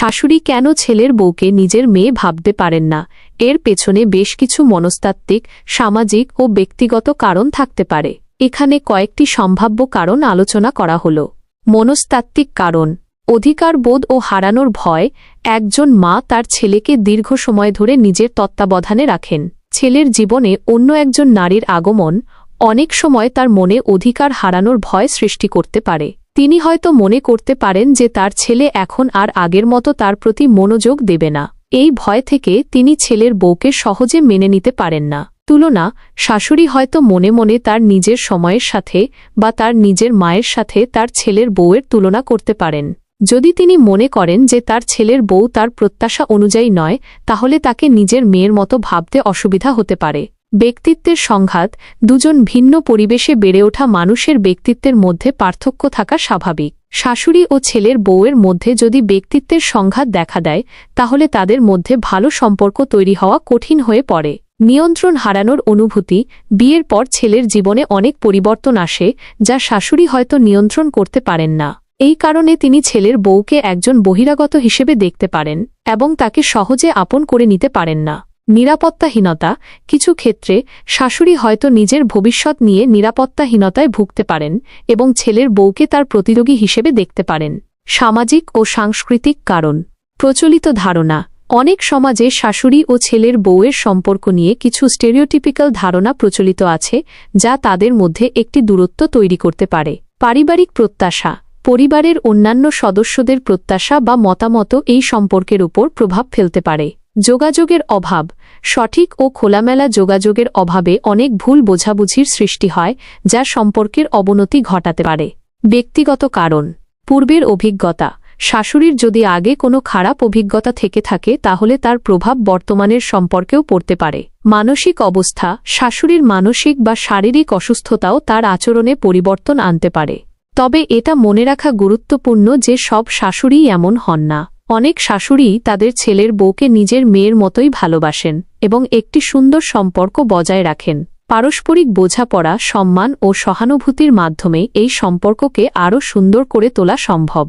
শাশুড়ি কেন ছেলের বউকে নিজের মেয়ে ভাবতে পারেন না? এর পেছনে বেশ কিছু মনস্তাত্ত্বিক, সামাজিক ও ব্যক্তিগত কারণ থাকতে পারে। এখানে কয়েকটি সম্ভাব্য কারণ আলোচনা করা হল। মনস্তাত্ত্বিক কারণ: অধিকার বোধ ও হারানোর ভয়। একজন মা তার ছেলেকে দীর্ঘ সময় ধরে নিজের তত্ত্বাবধানে রাখেন। ছেলের জীবনে অন্য একজন নারীর আগমন অনেক সময় তার মনে অধিকার হারানোর ভয় সৃষ্টি করতে পারে। তিনি হয়তো মনে করতে পারেন যে তার ছেলে এখন আর আগের মতো তার প্রতি মনোযোগ দেবে না। এই ভয় থেকে তিনি ছেলের বউকে সহজে মেনে নিতে পারেন না। তুলনা: শাশুড়ি হয়তো মনে মনে তার নিজের সময়ের সাথে বা তার নিজের মায়ের সাথে তার ছেলের বউয়ের তুলনা করতে পারেন। যদি তিনি মনে করেন যে তার ছেলের বউ তার প্রত্যাশা অনুযায়ী নয়, তাহলে তাকে নিজের মেয়ের মতো ভাবতে অসুবিধা হতে পারে। ব্যক্তিত্বের সংঘাত: দুজন ভিন্ন পরিবেশে বেড়ে ওঠা মানুষের ব্যক্তিত্বের মধ্যে পার্থক্য থাকা স্বাভাবিক। শাশুড়ি ও ছেলের বউয়ের মধ্যে যদি ব্যক্তিত্বের সংঘাত দেখা দেয়, তাহলে তাদের মধ্যে ভালো সম্পর্ক তৈরি হওয়া কঠিন হয়ে পড়ে। নিয়ন্ত্রণ হারানোর অনুভূতি: বিয়ের পর ছেলের জীবনে অনেক পরিবর্তন আসে, যা শাশুড়ি হয়তো নিয়ন্ত্রণ করতে পারেন না। এই কারণে তিনি ছেলের বউকে একজন বহিরাগত হিসেবে দেখতে পারেন এবং তাকে সহজে আপন করে নিতে পারেন না। নিরাপত্তাহীনতা: কিছু ক্ষেত্রে শাশুড়ি হয়তো নিজের ভবিষ্যৎ নিয়ে নিরাপত্তাহীনতায় ভুগতে পারেন এবং ছেলের বউকে তার প্রতিযোগী হিসেবে দেখতে পারেন। সামাজিক ও সাংস্কৃতিক কারণ: প্রচলিত ধারণা: অনেক সমাজে শাশুড়ি ও ছেলের বউয়ের সম্পর্ক নিয়ে কিছু স্টেরিওটিপিক্যাল ধারণা প্রচলিত আছে, যা তাদের মধ্যে একটি দূরত্ব তৈরি করতে পারে। পারিবারিক প্রত্যাশা: পরিবারের অন্যান্য সদস্যদের প্রত্যাশা বা মতামত এই সম্পর্কের উপর প্রভাব ফেলতে পারে। যোগাযোগের অভাব: সঠিক ও খোলামেলা যোগাযোগের অভাবে অনেক ভুল বোঝাবুঝির সৃষ্টি হয়, যা সম্পর্কের অবনতি ঘটাতে পারে। ব্যক্তিগত কারণ: পূর্বের অভিজ্ঞতা: শাশুড়ির যদি আগে কোনো খারাপ অভিজ্ঞতা থেকে থাকে, তাহলে তার প্রভাব বর্তমানের সম্পর্কেও পড়তে পারে। মানসিক অবস্থা: শাশুড়ির মানসিক বা শারীরিক অসুস্থতাও তার আচরণে পরিবর্তন আনতে পারে। তবে এটা মনে রাখা গুরুত্বপূর্ণ যে সব শাশুড়িই এমন হন না। অনেক শাশুড়ি তাদের ছেলের বউকে নিজের মেয়ের মতোই ভালোবাসেন এবং একটি সুন্দর সম্পর্ক বজায় রাখেন। পারস্পরিক বোঝাপড়া, সম্মান ও সহানুভূতির মাধ্যমে এই সম্পর্ককে আরও সুন্দর করে তোলা সম্ভব।